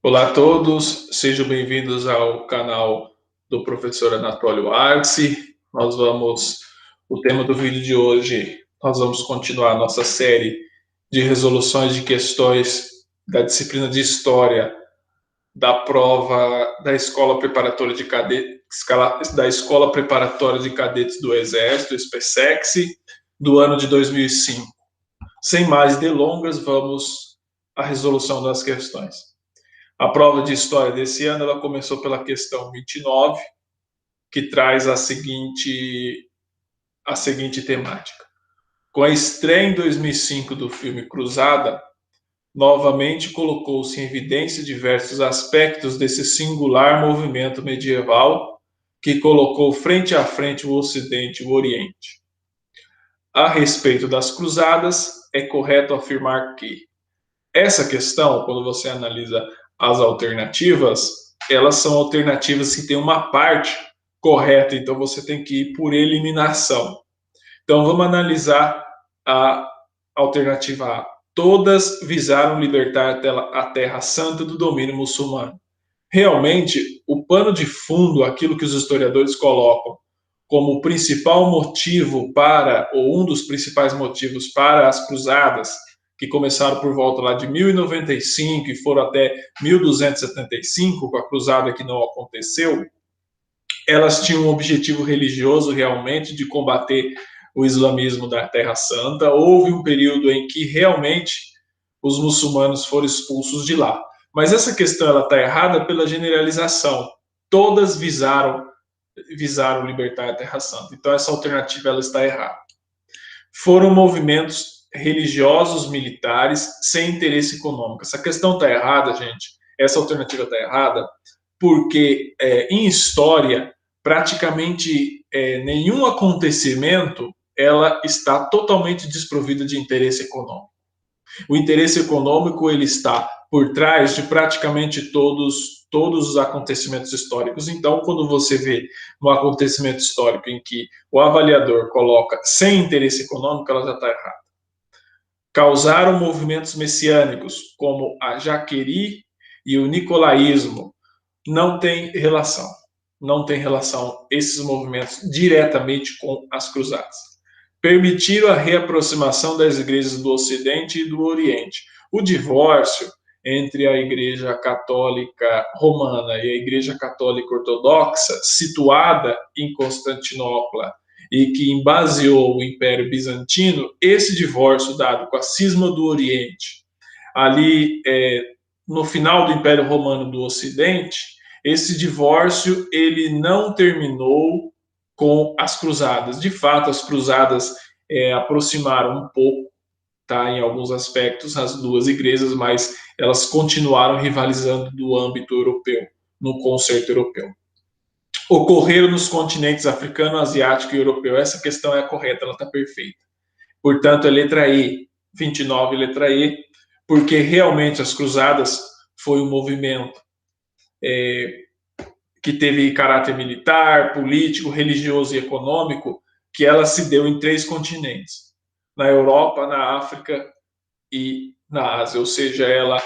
Olá a todos, sejam bem-vindos ao canal do professor Anatólio Arce. O tema do vídeo de hoje, nós vamos continuar a nossa série de resoluções de questões da disciplina de História da prova da Escola Preparatória de Cadetes do Exército, SPSEX, do ano de 2005. Sem mais delongas, vamos à resolução das questões. A prova de História desse ano, ela começou pela questão 29, que traz a seguinte temática. Com a estreia em 2005 do filme Cruzada, novamente colocou-se em evidência diversos aspectos desse singular movimento medieval que colocou frente a frente o Ocidente e o Oriente. A respeito das cruzadas, é correto afirmar que essa questão, quando você analisa as alternativas, elas são alternativas que têm uma parte correta, então você tem que ir por eliminação. Então vamos analisar a alternativa A. Todas visaram libertar a Terra Santa do domínio muçulmano. Realmente, o pano de fundo, aquilo que os historiadores colocam como o principal motivo ou um dos principais motivos para as cruzadas, que começaram por volta lá de 1095 e foram até 1275, com a cruzada que não aconteceu, elas tinham um objetivo religioso realmente de combater o islamismo da Terra Santa. Houve um período em que realmente os muçulmanos foram expulsos de lá. Mas essa questão está errada pela generalização. Todas visaram libertar a Terra Santa. Então essa alternativa ela está errada. Foram movimentos religiosos, militares, sem interesse econômico. Essa questão está errada, gente. Essa alternativa está errada porque em história praticamente nenhum acontecimento ela está totalmente desprovida de interesse econômico. O interesse econômico ele está por trás de praticamente todos os acontecimentos históricos. Então, quando você vê um acontecimento histórico em que o avaliador coloca sem interesse econômico, ela já está errada. Causaram movimentos messiânicos, como a Jaquerie e o Nicolaísmo. Não tem relação. Não tem relação esses movimentos diretamente com as cruzadas. Permitiram a reaproximação das igrejas do Ocidente e do Oriente. O divórcio entre a Igreja Católica Romana e a Igreja Católica Ortodoxa, situada em Constantinopla e que embaseou o Império Bizantino, esse divórcio dado com a cisma do Oriente, ali no final do Império Romano do Ocidente, esse divórcio ele não terminou com as cruzadas. De fato, as cruzadas aproximaram um pouco, tá, em alguns aspectos, as duas igrejas, mas elas continuaram rivalizando no âmbito europeu, no concerto europeu. Ocorreram nos continentes africano, asiático e europeu. Essa questão é correta, ela está perfeita. Portanto, é letra E, 29, letra E, porque realmente as cruzadas foi um movimento que teve caráter militar, político, religioso e econômico, que ela se deu em 3 continentes, na Europa, na África e na Ásia, ou seja, ela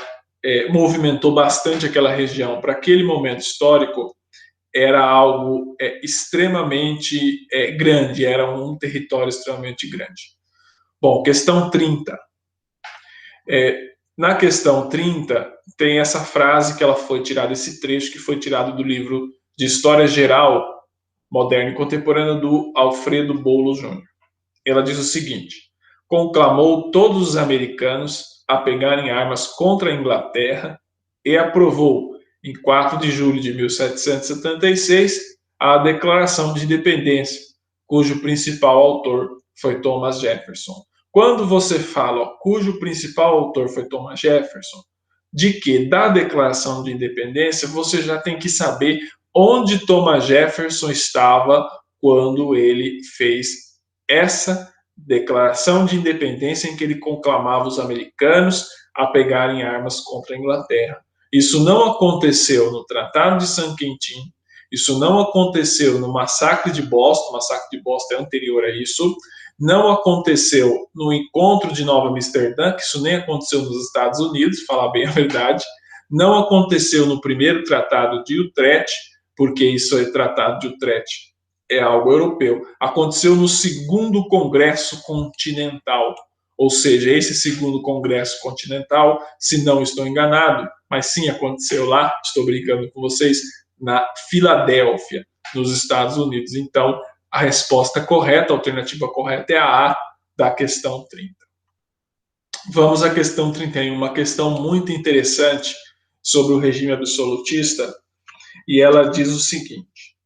movimentou bastante aquela região. Para aquele momento histórico, era algo extremamente grande, era um território extremamente grande. Bom, questão 30. Na questão 30, tem essa frase que ela foi tirada, esse trecho que foi tirado do livro de História Geral, Moderna e Contemporânea, do Alfredo Boulos Júnior. Ela diz o seguinte: conclamou todos os americanos a pegarem armas contra a Inglaterra e aprovou, em 4 de julho de 1776, a Declaração de Independência, cujo principal autor foi Thomas Jefferson. Quando você fala cujo principal autor foi Thomas Jefferson, de que da Declaração de Independência, você já tem que saber onde Thomas Jefferson estava quando ele fez essa Declaração de Independência em que ele conclamava os americanos a pegarem armas contra a Inglaterra. Isso não aconteceu no Tratado de Saint-Quentin, isso não aconteceu no Massacre de Boston, o Massacre de Boston é anterior a isso, não aconteceu no Encontro de Nova Amsterdã, que isso nem aconteceu nos Estados Unidos, falar bem a verdade, Não aconteceu no primeiro Tratado de Utrecht, porque isso é Tratado de Utrecht, é algo europeu. Aconteceu no segundo Congresso Continental, ou seja, esse segundo Congresso Continental, se não estou enganado, mas sim aconteceu lá, estou brincando com vocês, na Filadélfia, nos Estados Unidos. Então, a resposta correta, a alternativa correta é a da questão 30. Vamos à questão 31, uma questão muito interessante sobre o regime absolutista, e ela diz o seguinte: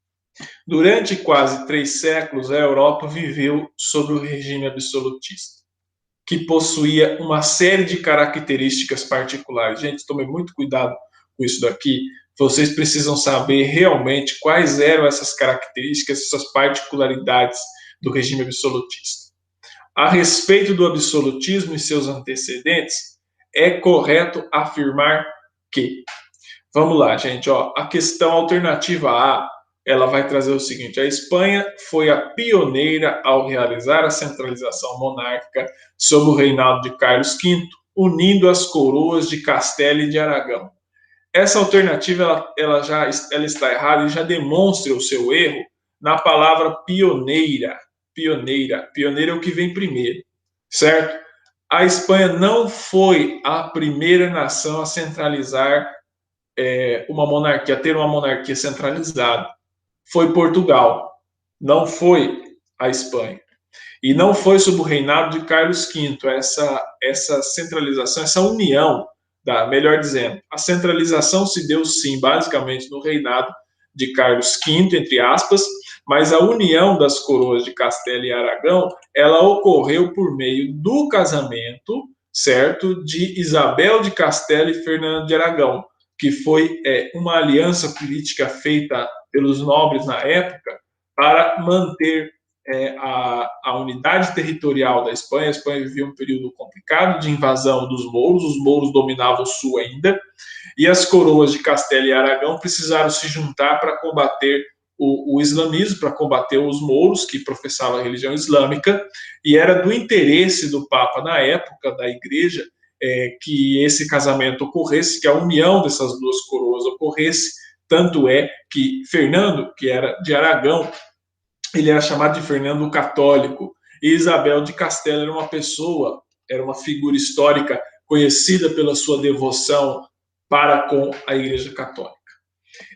durante quase 3 séculos, a Europa viveu sob o regime absolutista, que possuía uma série de características particulares. Gente, tome muito cuidado com isso daqui. Vocês precisam saber realmente quais eram essas características, essas particularidades do regime absolutista. A respeito do absolutismo e seus antecedentes, é correto afirmar que... Vamos lá, gente. A questão alternativa A, ela vai trazer o seguinte: a Espanha foi a pioneira ao realizar a centralização monárquica sob o reinado de Carlos V, unindo as coroas de Castela e de Aragão. Essa alternativa ela está errada e já demonstra o seu erro na palavra pioneira. Pioneira é o que vem primeiro, certo? A Espanha não foi a primeira nação a centralizar uma monarquia, a ter uma monarquia centralizada. Foi Portugal, não foi a Espanha. E não foi sob o reinado de Carlos V essa centralização, essa união, melhor dizendo, a centralização se deu sim, basicamente no reinado de Carlos V, entre aspas, mas a união das coroas de Castela e Aragão, ela ocorreu por meio do casamento, certo, de Isabel de Castela e Fernando de Aragão, que foi uma aliança política feita pelos nobres na época para manter a unidade territorial da Espanha. A Espanha vivia um período complicado de invasão dos mouros, os mouros dominavam o sul ainda, e as coroas de Castela e Aragão precisaram se juntar para combater o islamismo, para combater os mouros que professavam a religião islâmica, e era do interesse do Papa na época, da Igreja, que esse casamento ocorresse, que a união dessas duas coroas ocorresse. Tanto é que Fernando, que era de Aragão, ele era chamado de Fernando o Católico, e Isabel de Castela era uma pessoa, era uma figura histórica conhecida pela sua devoção para com a Igreja Católica.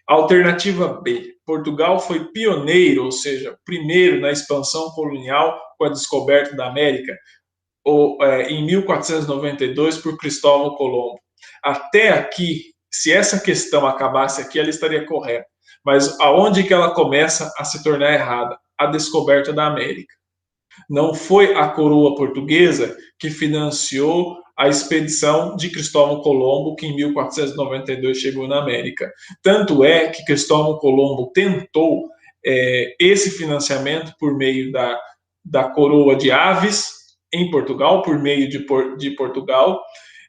Alternativa B: Portugal foi pioneiro, ou seja, primeiro na expansão colonial com a descoberta da América, em 1492 por Cristóvão Colombo. Até aqui, se essa questão acabasse aqui, ela estaria correta. Mas aonde que ela começa a se tornar errada? A descoberta da América. Não foi a coroa portuguesa que financiou a expedição de Cristóvão Colombo, que em 1492 chegou na América. Tanto é que Cristóvão Colombo tentou esse financiamento por meio da coroa de Aves, em Portugal, por meio de Portugal,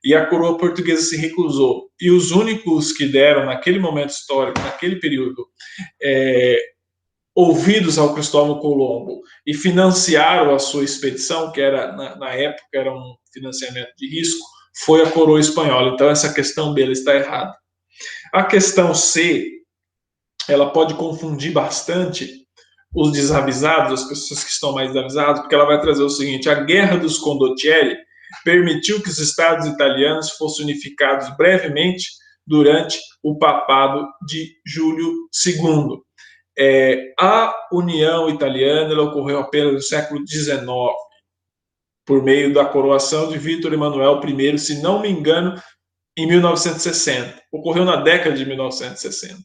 e a coroa portuguesa se recusou. E os únicos que deram, naquele momento histórico, naquele período, ouvidos ao Cristóvão Colombo e financiaram a sua expedição, que era na época era um financiamento de risco, foi a coroa espanhola. Então essa questão dele está errada. A questão C, ela pode confundir bastante os desavisados, as pessoas que estão mais desavisadas, porque ela vai trazer o seguinte: a Guerra dos Condottieri permitiu que os estados italianos fossem unificados brevemente durante o papado de Júlio II. A União Italiana ela ocorreu apenas no século XIX, por meio da coroação de Vítor Emanuel I, se não me engano, em 1960. Ocorreu na década de 1960.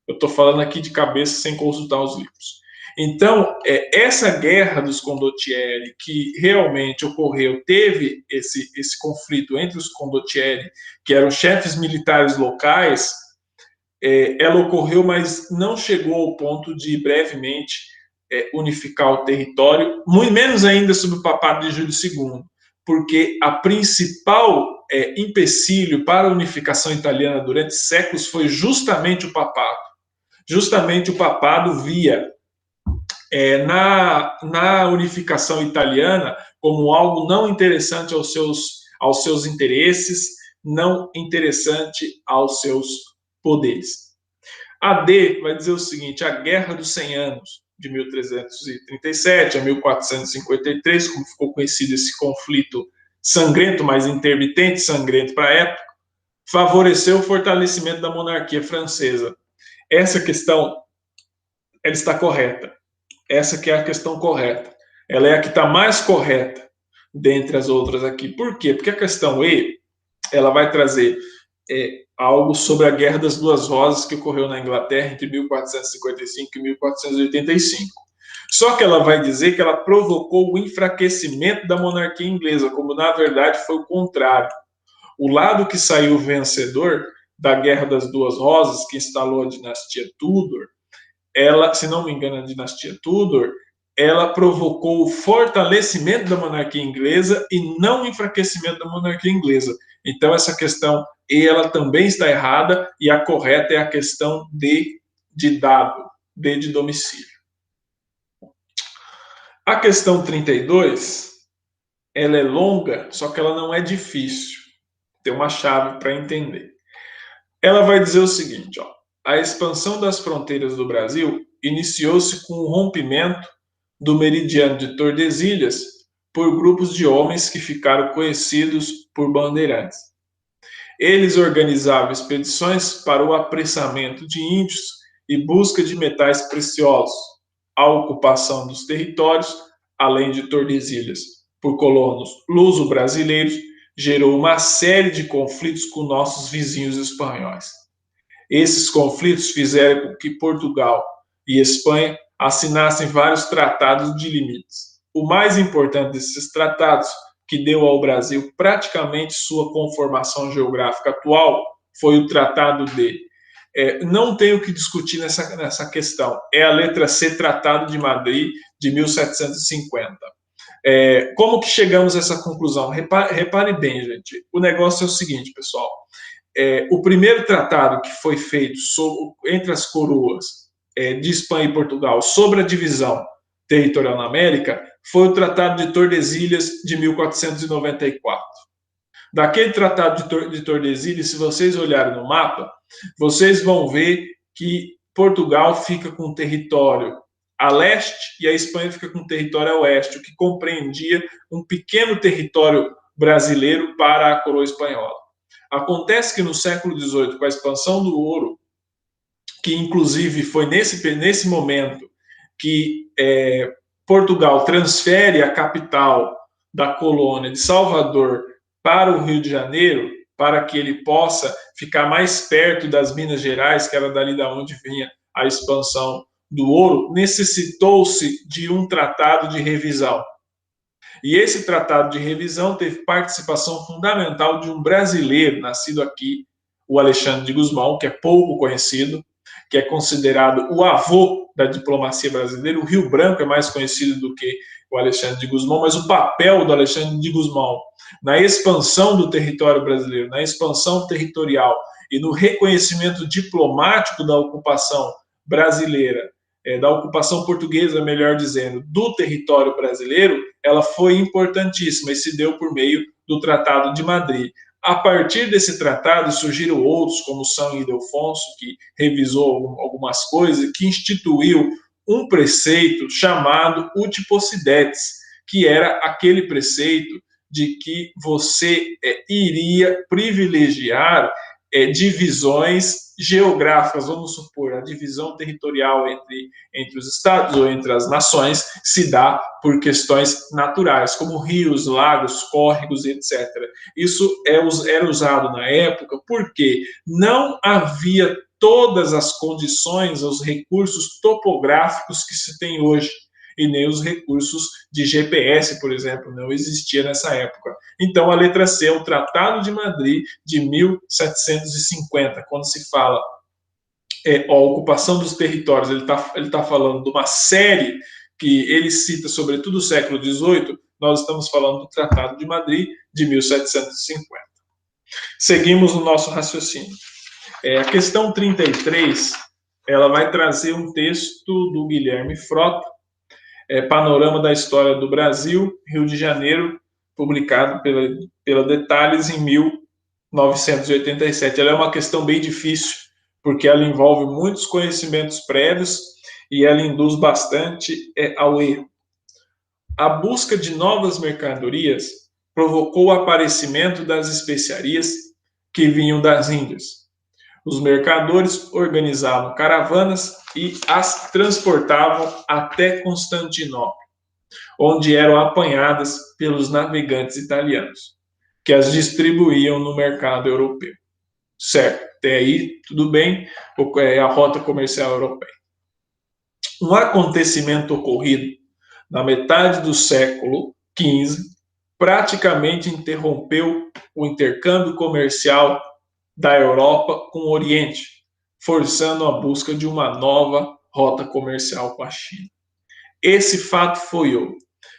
Eu estou falando aqui de cabeça sem consultar os livros. Então, essa guerra dos Condottieri, que realmente ocorreu, teve esse conflito entre os Condottieri, que eram chefes militares locais, ela ocorreu, mas não chegou ao ponto de brevemente unificar o território, muito menos ainda sob o papado de Júlio II, porque a principal empecilho para a unificação italiana durante séculos foi justamente o papado. Justamente o papado via na unificação italiana como algo não interessante aos seus interesses, não interessante aos seus poderes. A D vai dizer o seguinte: a Guerra dos 100 Anos, de 1337 a 1453, como ficou conhecido esse conflito sangrento, mas intermitente, sangrento para a época, favoreceu o fortalecimento da monarquia francesa. Essa questão, ela está correta. Essa que é a questão correta. Ela é a que está mais correta dentre as outras aqui. Por quê? Porque a questão E, ela vai trazer algo sobre a Guerra das Duas Rosas que ocorreu na Inglaterra entre 1455 e 1485. Só que ela vai dizer que ela provocou o enfraquecimento da monarquia inglesa, como na verdade foi o contrário. O lado que saiu vencedor da Guerra das Duas Rosas, que instalou a dinastia Tudor, ela, se não me engano, a dinastia Tudor, ela provocou o fortalecimento da monarquia inglesa e não o enfraquecimento da monarquia inglesa. Então, essa questão E, ela também está errada, e a correta é a questão D de dado, D de domicílio. A questão 32, ela é longa, só que ela não é difícil. Tem uma chave para entender. Ela vai dizer o seguinte, ó: a expansão das fronteiras do Brasil iniciou-se com o rompimento do meridiano de Tordesilhas por grupos de homens que ficaram conhecidos por bandeirantes. Eles organizavam expedições para o apressamento de índios e busca de metais preciosos. A ocupação dos territórios, além de Tordesilhas, por colonos luso-brasileiros, gerou uma série de conflitos com nossos vizinhos espanhóis. Esses conflitos fizeram com que Portugal e Espanha assinassem vários tratados de limites. O mais importante desses tratados, que deu ao Brasil praticamente sua conformação geográfica atual, foi o Tratado de... não tenho que discutir nessa questão. É a letra C, Tratado de Madrid, de 1750. Como que chegamos a essa conclusão? Repare bem, gente. O negócio é o seguinte, pessoal. O primeiro tratado que foi feito entre as coroas de Espanha e Portugal sobre a divisão territorial na América foi o Tratado de Tordesilhas de 1494. Daquele Tratado de Tordesilhas, se vocês olharem no mapa, vocês vão ver que Portugal fica com território a leste e a Espanha fica com território a oeste, o que compreendia um pequeno território brasileiro para a coroa espanhola. Acontece que no século XVIII, com a expansão do ouro, que inclusive foi nesse momento que Portugal transfere a capital da colônia de Salvador para o Rio de Janeiro, para que ele possa ficar mais perto das Minas Gerais, que era dali da onde vinha a expansão do ouro, necessitou-se de um tratado de revisão. E esse tratado de revisão teve participação fundamental de um brasileiro nascido aqui, o Alexandre de Gusmão, que é pouco conhecido, que é considerado o avô da diplomacia brasileira. O Rio Branco é mais conhecido do que o Alexandre de Gusmão, mas o papel do Alexandre de Gusmão na expansão do território brasileiro, na expansão territorial e no reconhecimento diplomático da ocupação brasileira, da ocupação portuguesa, melhor dizendo, do território brasileiro, ela foi importantíssima e se deu por meio do Tratado de Madrid. A partir desse tratado surgiram outros, como São Ildefonso, que revisou algumas coisas, que instituiu um preceito chamado Uti Possidetis, que era aquele preceito de que você iria privilegiar divisões geográficas, vamos supor, a divisão territorial entre os estados ou entre as nações se dá por questões naturais, como rios, lagos, córregos, etc. Isso era usado na época porque não havia todas as condições, os recursos topográficos que se tem hoje, e nem os recursos de GPS, por exemplo, não existia nessa época. Então, a letra C é o Tratado de Madrid de 1750, quando se fala a ocupação dos territórios, ele tá falando de uma série que ele cita, sobretudo, o século XVIII, nós estamos falando do Tratado de Madrid de 1750. Seguimos no nosso raciocínio. A questão 33, ela vai trazer um texto do Guilherme Frota, Panorama da História do Brasil, Rio de Janeiro, publicado pela Detalhes em 1987. Ela é uma questão bem difícil, porque ela envolve muitos conhecimentos prévios e ela induz bastante ao erro. A busca de novas mercadorias provocou o aparecimento das especiarias que vinham das Índias. Os mercadores organizavam caravanas e as transportavam até Constantinopla, onde eram apanhadas pelos navegantes italianos, que as distribuíam no mercado europeu. Certo, até aí tudo bem, a rota comercial europeia. Um acontecimento ocorrido na metade do século XV praticamente interrompeu o intercâmbio comercial da Europa com o Oriente, forçando a busca de uma nova rota comercial com a China. Esse fato foi o...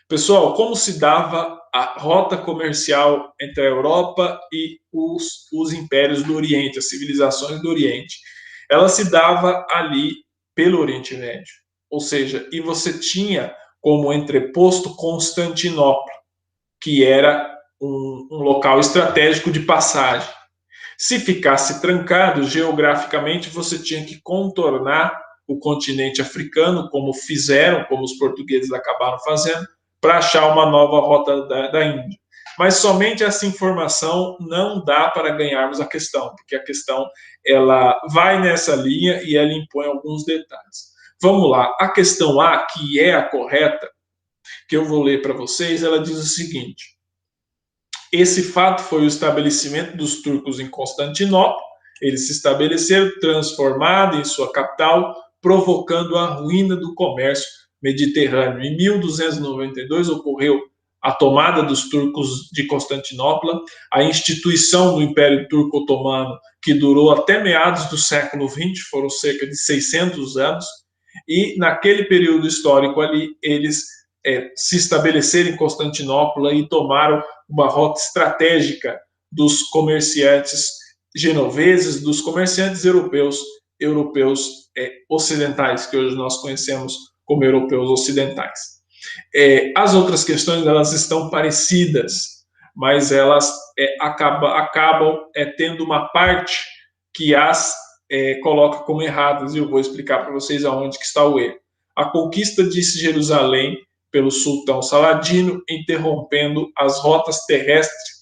Pessoal, como se dava a rota comercial entre a Europa e os impérios do Oriente, as civilizações do Oriente? Ela se dava ali pelo Oriente Médio. Ou seja, e você tinha como entreposto Constantinopla, que era um local estratégico de passagem. Se ficasse trancado geograficamente, você tinha que contornar o continente africano, como fizeram, como os portugueses acabaram fazendo, para achar uma nova rota da Índia. Mas somente essa informação não dá para ganharmos a questão, porque a questão ela vai nessa linha e ela impõe alguns detalhes. Vamos lá, a questão A, que é a correta, que eu vou ler para vocês, ela diz o seguinte: esse fato foi o estabelecimento dos turcos em Constantinopla. Eles se estabeleceram, transformado em sua capital, provocando a ruína do comércio mediterrâneo. Em 1292 ocorreu a tomada dos turcos de Constantinopla, a instituição do Império Turco Otomano, que durou até meados do século XX, foram cerca de 600 anos, e naquele período histórico ali, eles se estabeleceram em Constantinopla e tomaram uma rota estratégica dos comerciantes genoveses, dos comerciantes europeus ocidentais, que hoje nós conhecemos como europeus ocidentais. As outras questões, elas estão parecidas, mas elas acabam tendo uma parte que as coloca como erradas, e eu vou explicar para vocês aonde que está o erro. A conquista de Jerusalém pelo sultão Saladino, interrompendo as rotas terrestres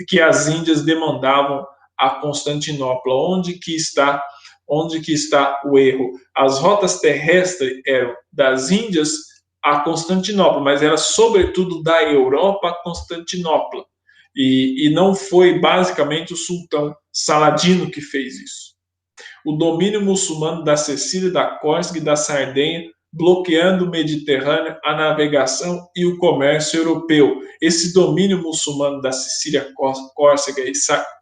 que as Índias demandavam a Constantinopla. Onde que está o erro? As rotas terrestres eram das Índias a Constantinopla, mas era sobretudo da Europa a Constantinopla. E não foi basicamente o sultão Saladino que fez isso. O domínio muçulmano da Sicília, da Córcega e da Sardenha, bloqueando o Mediterrâneo, a navegação e o comércio europeu. Esse domínio muçulmano da Sicília, Córcega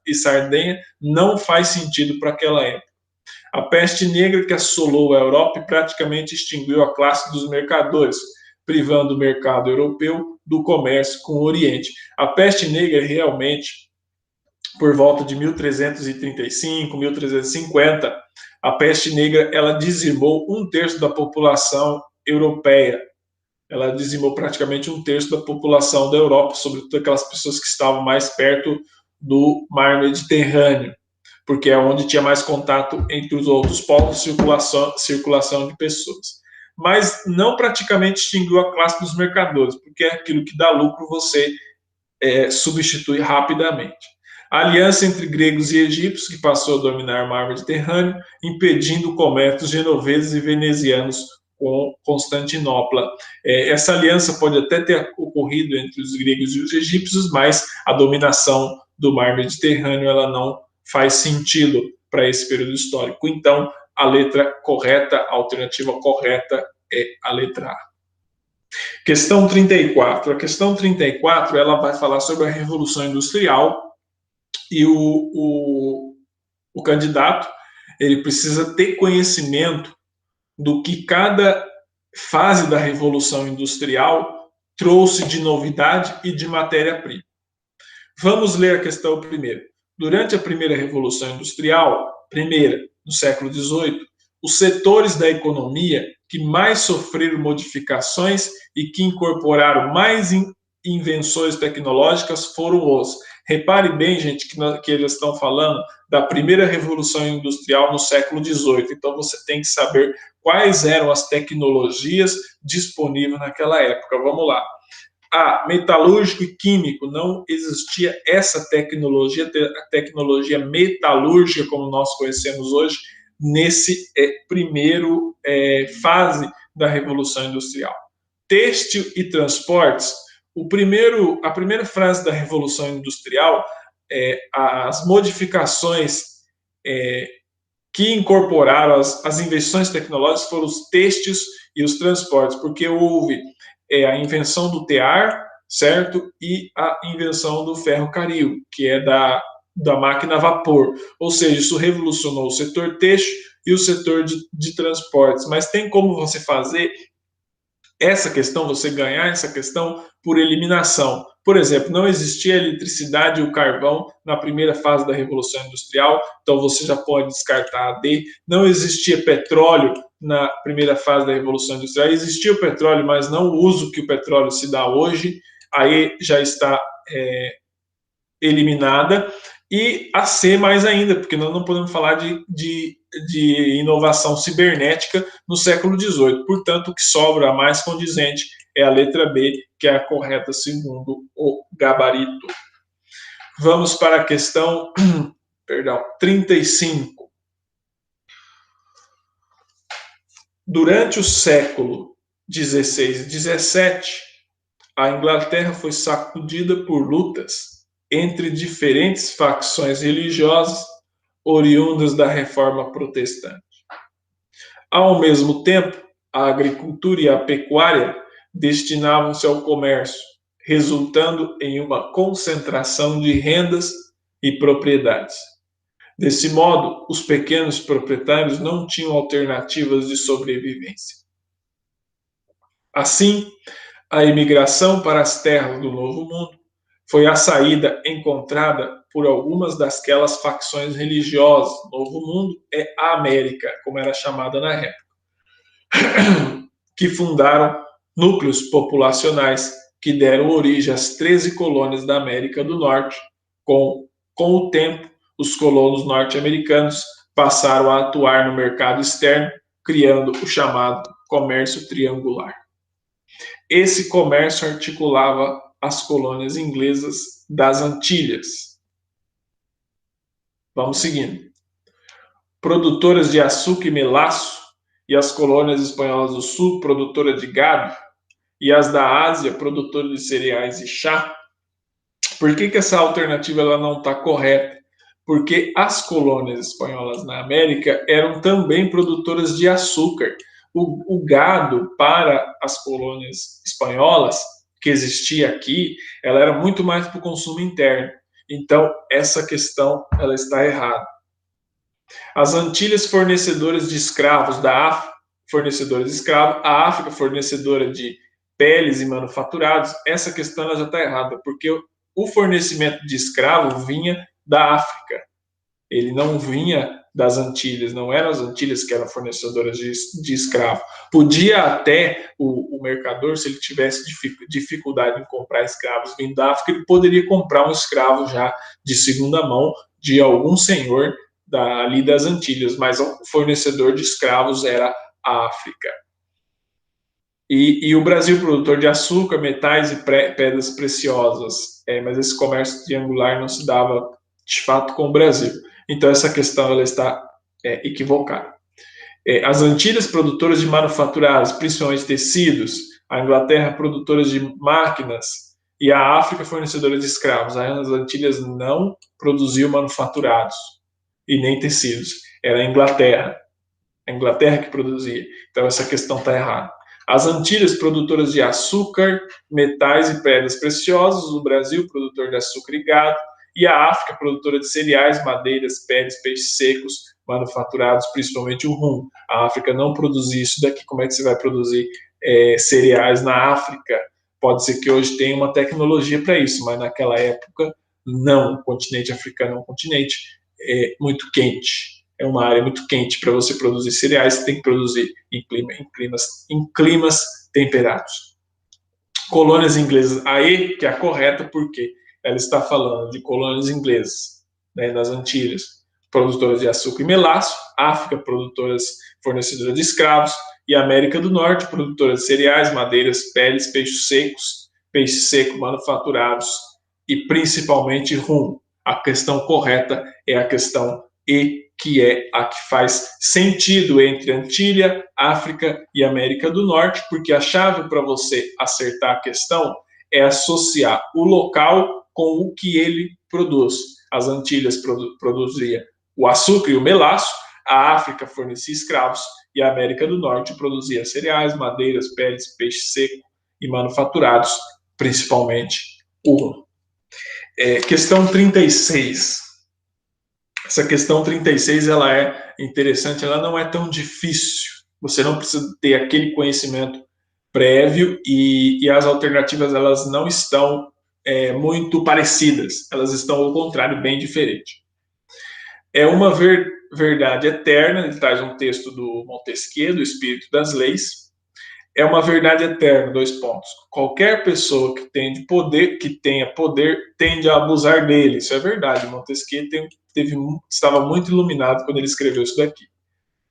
e Sardenha não faz sentido para aquela época. A peste negra que assolou a Europa e praticamente extinguiu a classe dos mercadores, privando o mercado europeu do comércio com o Oriente. A peste negra realmente, por volta de 1335, 1350, a peste negra ela dizimou 1/3 da população europeia. Ela dizimou praticamente 1/3 da população da Europa, sobretudo aquelas pessoas que estavam mais perto do mar Mediterrâneo, porque é onde tinha mais contato entre os outros povos, circulação de pessoas. Mas não praticamente extinguiu a classe dos mercadores, porque é aquilo que dá lucro você substitui rapidamente. A aliança entre gregos e egípcios, que passou a dominar o mar Mediterrâneo, impedindo o comércio dos genoveses e venezianos com Constantinopla. Essa aliança pode até ter ocorrido entre os gregos e os egípcios, mas a dominação do mar Mediterrâneo ela não faz sentido para esse período histórico. Então, a letra correta, a alternativa correta é a letra A. Questão 34. A questão 34 ela vai falar sobre a Revolução Industrial e o candidato ele precisa ter conhecimento do que cada fase da Revolução Industrial trouxe de novidade e de matéria-prima. Vamos ler a questão primeiro. Durante a primeira Revolução Industrial, no século XVIII, os setores da economia que mais sofreram modificações e que incorporaram mais invenções tecnológicas foram os Repare bem, gente, que eles estão falando da primeira revolução industrial no século XVIII. Então, você tem que saber quais eram as tecnologias disponíveis naquela época. Vamos lá. Metalúrgico e químico, não existia essa tecnologia, a tecnologia metalúrgica como nós conhecemos hoje, nesse primeiro fase da Revolução Industrial. Têxtil e transportes, a primeira fase da Revolução Industrial, as modificações que incorporaram as invenções tecnológicas foram os têxteis e os transportes, porque houve a invenção do tear, certo? E a invenção do ferro-carril, que é da máquina a vapor. Ou seja, isso revolucionou o setor têxtil e o setor de transportes. Mas tem como você fazer essa questão, você ganhar essa questão por eliminação. Por exemplo, não existia a eletricidade e o carvão na primeira fase da Revolução Industrial, então você já pode descartar a D. Não existia petróleo na primeira fase da Revolução Industrial. Existia o petróleo, mas não o uso que o petróleo se dá hoje. Aí já está eliminada. E a C mais ainda, porque nós não podemos falar de inovação cibernética no século XVIII. Portanto, o que sobra a mais condizente é a letra B, que é a correta segundo o gabarito. Vamos para a questão 35. Durante o século XVI e XVII, a Inglaterra foi sacudida por lutas entre diferentes facções religiosas oriundas da Reforma Protestante. Ao mesmo tempo, a agricultura e a pecuária destinavam-se ao comércio, resultando em uma concentração de rendas e propriedades. Desse modo, os pequenos proprietários não tinham alternativas de sobrevivência. Assim, a imigração para as terras do Novo Mundo foi a saída encontrada por algumas daquelas facções religiosas. Novo Mundo é a América, como era chamada na época, que fundaram núcleos populacionais que deram origem às 13 colônias da América do Norte. Com o tempo, os colonos norte-americanos passaram a atuar no mercado externo, criando o chamado comércio triangular. Esse comércio articulava as colônias inglesas das Antilhas. Vamos seguindo. Produtoras de açúcar e melaço, e as colônias espanholas do sul, produtora de gado, e as da Ásia, produtoras de cereais e chá. Por que essa alternativa ela não está correta? Porque as colônias espanholas na América eram também produtoras de açúcar. O gado para as colônias espanholas, que existia aqui, ela era muito mais para o consumo interno. Então, essa questão ela está errada. As Antilhas fornecedoras de escravos da África, fornecedoras de escravos, a África fornecedora de peles e manufaturados, essa questão ela já está errada, porque o fornecimento de escravo vinha da África. Ele não vinha das Antilhas, não eram as Antilhas que eram fornecedoras de escravo. Podia até o mercador, se ele tivesse dificuldade em comprar escravos vindo da África, ele poderia comprar um escravo já de segunda mão de algum senhor ali das Antilhas, mas o fornecedor de escravos era a África. E o Brasil, produtor de açúcar, metais e pedras preciosas, mas esse comércio triangular não se dava de fato com o Brasil. Então, essa questão ela está equivocada. As Antilhas, produtoras de manufaturados, principalmente tecidos, a Inglaterra, produtoras de máquinas, e a África, fornecedora de escravos. As Antilhas não produziam manufaturados e nem tecidos. Era a Inglaterra que produzia. Então, essa questão está errada. As Antilhas, produtoras de açúcar, metais e pedras preciosas. O Brasil, produtor de açúcar e gado. E a África, produtora de cereais, madeiras, peles, peixes secos, manufaturados, principalmente o rum. A África não produzia isso daqui. Como é que você vai produzir cereais na África? Pode ser que hoje tenha uma tecnologia para isso, mas naquela época, não. O continente africano é um continente muito quente. É uma área muito quente. Para você produzir cereais, você tem que produzir em climas temperados. Colônias inglesas, a E, que é a correta, por quê? ela está falando de colônias inglesas, né, nas Antilhas, produtoras de açúcar e melaço, África, produtoras fornecedoras de escravos, e América do Norte, produtoras de cereais, madeiras, peles, peixes secos, peixe seco manufaturados e principalmente rum. A questão correta é a questão E, que é a que faz sentido entre Antilha, África e América do Norte, porque a chave para você acertar a questão é associar o local com o que ele produz. As Antilhas produzia o açúcar e o melaço, a África fornecia escravos e a América do Norte produzia cereais, madeiras, peles, peixe seco e manufaturados, principalmente o rum. Questão 36. Essa questão 36 ela é interessante, ela não é tão difícil. Você não precisa ter aquele conhecimento prévio e as alternativas elas não estão muito parecidas. Elas estão, ao contrário, bem diferentes. É uma verdade eterna, ele traz um texto do Montesquieu, do Espírito das Leis. É uma verdade eterna, 2 pontos. Qualquer pessoa que tenha poder, tende a abusar dele. Isso é verdade. Montesquieu estava muito iluminado quando ele escreveu isso daqui.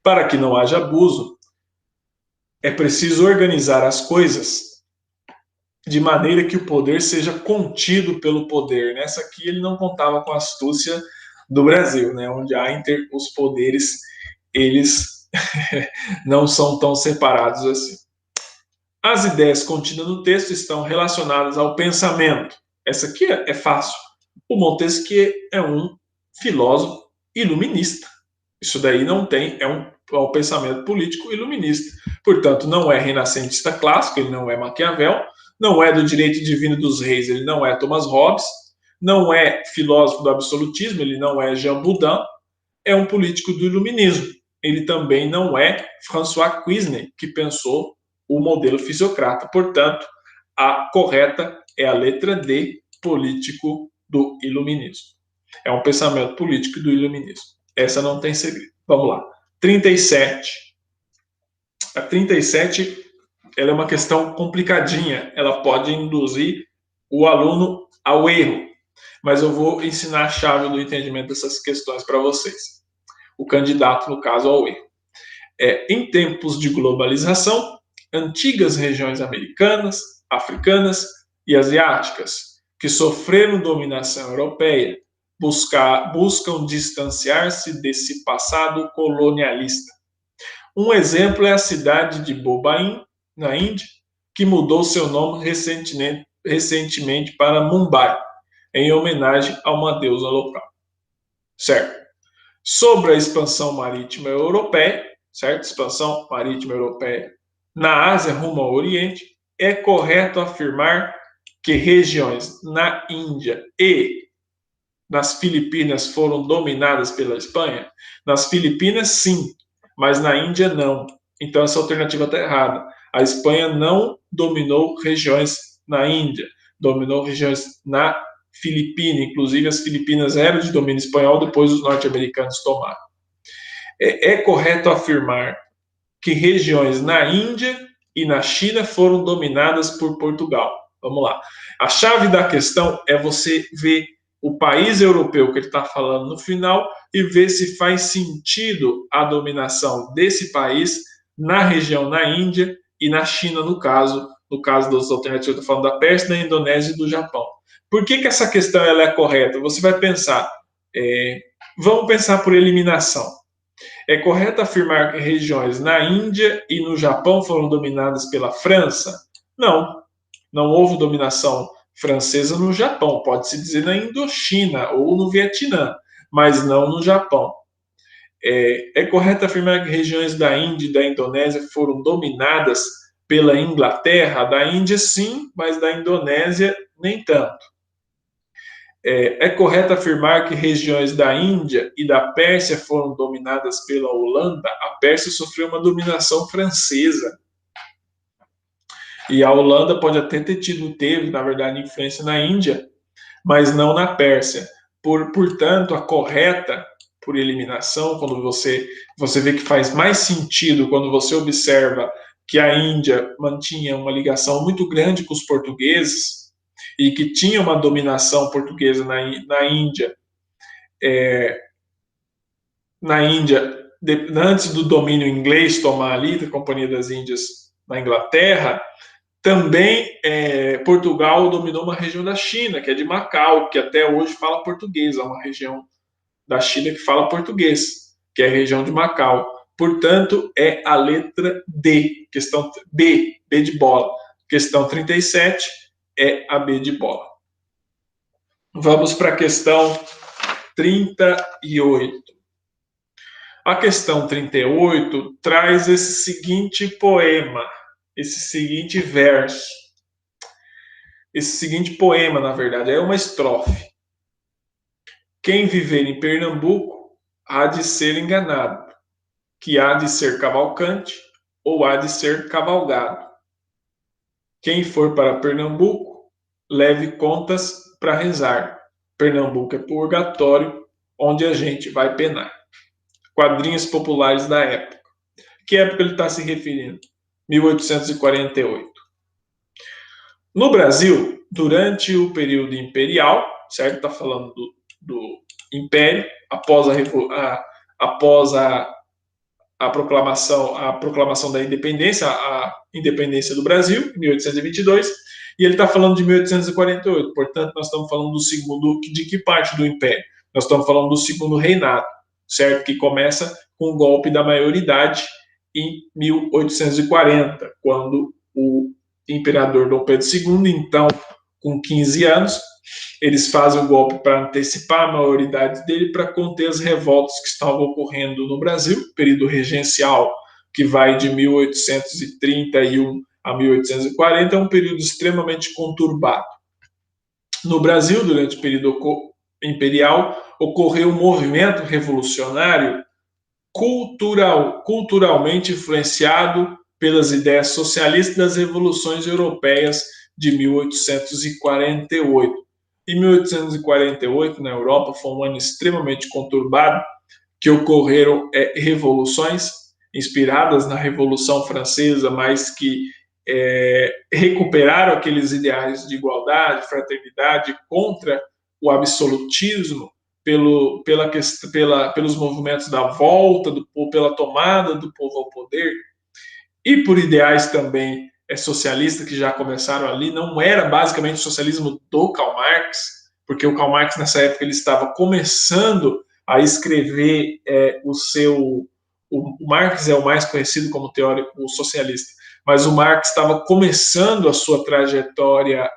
Para que não haja abuso, é preciso organizar as coisas de maneira que o poder seja contido pelo poder. Nessa aqui ele não contava com a astúcia do Brasil, né, onde os poderes, eles não são tão separados assim. As ideias contidas no texto estão relacionadas ao pensamento. Essa aqui é fácil. O Montesquieu é um filósofo iluminista. Isso daí não tem, é um pensamento político iluminista. Portanto, não é renascentista clássico, ele não é Maquiavel, não é do direito divino dos reis, ele não é Thomas Hobbes, não é filósofo do absolutismo, ele não é Jean Boudin, é um político do iluminismo. Ele também não é François Quesnay, que pensou o modelo fisiocrata. Portanto, a correta é a letra D, político do iluminismo. É um pensamento político do iluminismo. Essa não tem segredo. Vamos lá. 37. A 37 ela é uma questão complicadinha. Ela pode induzir o aluno ao erro. Mas eu vou ensinar a chave do entendimento dessas questões para vocês. O candidato, no caso, ao erro. Em tempos de globalização, antigas regiões americanas, africanas e asiáticas, que sofreram dominação europeia, buscam distanciar-se desse passado colonialista. Um exemplo é a cidade de Bombaim, na Índia, que mudou seu nome recentemente para Mumbai, em homenagem a uma deusa local. Certo? Sobre a expansão marítima europeia, certo? Expansão marítima europeia na Ásia rumo ao Oriente, é correto afirmar que regiões na Índia e nas Filipinas foram dominadas pela Espanha? Nas Filipinas, sim, mas na Índia, não. Então, essa alternativa está errada. A Espanha não dominou regiões na Índia, dominou regiões na Filipina. Inclusive, as Filipinas eram de domínio espanhol, depois os norte-americanos tomaram. É correto afirmar que regiões na Índia e na China foram dominadas por Portugal. Vamos lá. A chave da questão é você ver o país europeu que ele está falando no final e ver se faz sentido a dominação desse país na região na Índia e na China, no caso das alternativas, eu estou falando da Pérsia, da Indonésia e do Japão. Por que essa questão ela é correta? Você vai pensar, vamos pensar por eliminação. É correto afirmar que regiões na Índia e no Japão foram dominadas pela França? Não, não houve dominação francesa no Japão. Pode-se dizer na Indochina ou no Vietnã, mas não no Japão. É correto afirmar que regiões da Índia e da Indonésia foram dominadas pela Inglaterra? Da Índia, sim, mas da Indonésia, nem tanto. É correto afirmar que regiões da Índia e da Pérsia foram dominadas pela Holanda? A Pérsia sofreu uma dominação francesa. E a Holanda pode até teve, na verdade, influência na Índia, mas não na Pérsia. Portanto, a correta, por eliminação, quando você vê que faz mais sentido, quando você observa que a Índia mantinha uma ligação muito grande com os portugueses, e que tinha uma dominação portuguesa na Índia, antes do domínio inglês tomar ali, da Companhia das Índias na Inglaterra, também Portugal dominou uma região da China, que é de Macau, que até hoje fala português, é uma região da China que fala português, que é a região de Macau. Portanto, é a letra D, questão B de bola. Questão 37 é a B de bola. Vamos para a questão 38. A questão 38 traz esse seguinte poema, esse seguinte verso. Esse seguinte poema, na verdade, é uma estrofe. Quem viver em Pernambuco há de ser enganado, que há de ser cavalcante ou há de ser cavalgado. Quem for para Pernambuco, leve contas para rezar. Pernambuco é purgatório, onde a gente vai penar. Quadrinhos populares da época. Que época ele está se referindo? 1848. No Brasil, durante o período imperial, certo? Está falando do Império, após a proclamação da independência, a independência do Brasil, em 1822, e ele está falando de 1848. Portanto, nós estamos falando de que parte do Império? Nós estamos falando do segundo reinado, certo? Que começa com o golpe da maioridade em 1840, quando o imperador Dom Pedro II, então com 15 anos, eles fazem o golpe para antecipar a maioridade dele, para conter as revoltas que estavam ocorrendo no Brasil, período regencial que vai de 1831 a 1840, é um período extremamente conturbado. No Brasil, durante o período imperial, ocorreu um movimento revolucionário culturalmente influenciado pelas ideias socialistas das revoluções europeias de 1848. Em 1848, na Europa, foi um ano extremamente conturbado, que ocorreram revoluções inspiradas na Revolução Francesa, mas que recuperaram aqueles ideais de igualdade, fraternidade, contra o absolutismo, pelos movimentos da volta do povo, pela tomada do povo ao poder, e por ideais também socialistas que já começaram ali. Não era basicamente o socialismo do Karl Marx, porque o Karl Marx nessa época ele estava começando a escrever o Marx é o mais conhecido como teórico socialista, mas o Marx estava começando a sua trajetória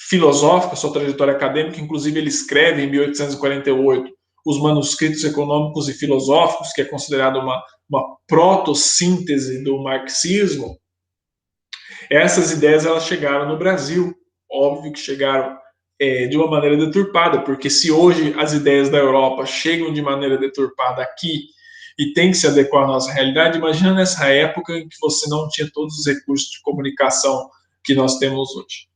filosófica, sua trajetória acadêmica. Inclusive ele escreve em 1848 os manuscritos econômicos e filosóficos, que é considerado uma protossíntese do marxismo. Essas ideias elas chegaram no Brasil, óbvio que chegaram de uma maneira deturpada, porque se hoje as ideias da Europa chegam de maneira deturpada aqui e tem que se adequar à nossa realidade, imagina nessa época em que você não tinha todos os recursos de comunicação que nós temos hoje.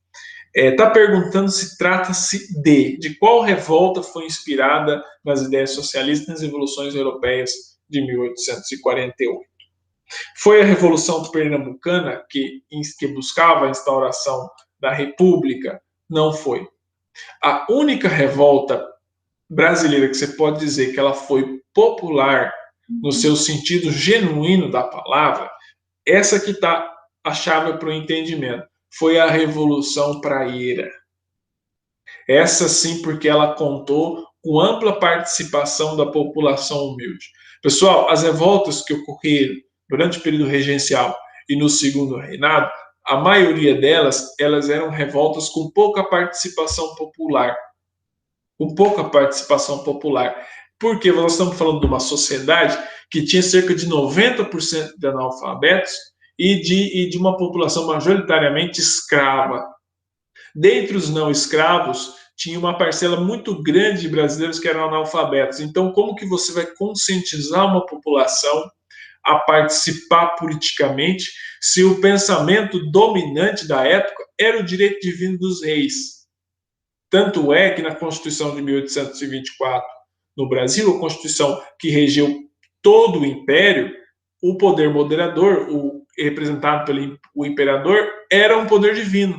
Está perguntando se trata-se de qual revolta foi inspirada nas ideias socialistas nas revoluções europeias de 1848. Foi a Revolução Pernambucana que buscava a instauração da República? Não foi. A única revolta brasileira que você pode dizer que ela foi popular no seu sentido genuíno da palavra, essa que está a chave para o entendimento, foi a Revolução Praieira. Essa sim, porque ela contou com ampla participação da população humilde. Pessoal, as revoltas que ocorreram durante o período regencial e no segundo reinado, a maioria delas, elas eram revoltas com pouca participação popular. Com pouca participação popular. Porque nós estamos falando de uma sociedade que tinha cerca de 90% de analfabetos e de uma população majoritariamente escrava. Dentre os não escravos, tinha uma parcela muito grande de brasileiros que eram analfabetos. Então, como que você vai conscientizar uma população a participar politicamente se o pensamento dominante da época era o direito divino dos reis? Tanto é que na Constituição de 1824, no Brasil, a Constituição que regeu todo o Império, o poder moderador, representado pelo imperador, era um poder divino.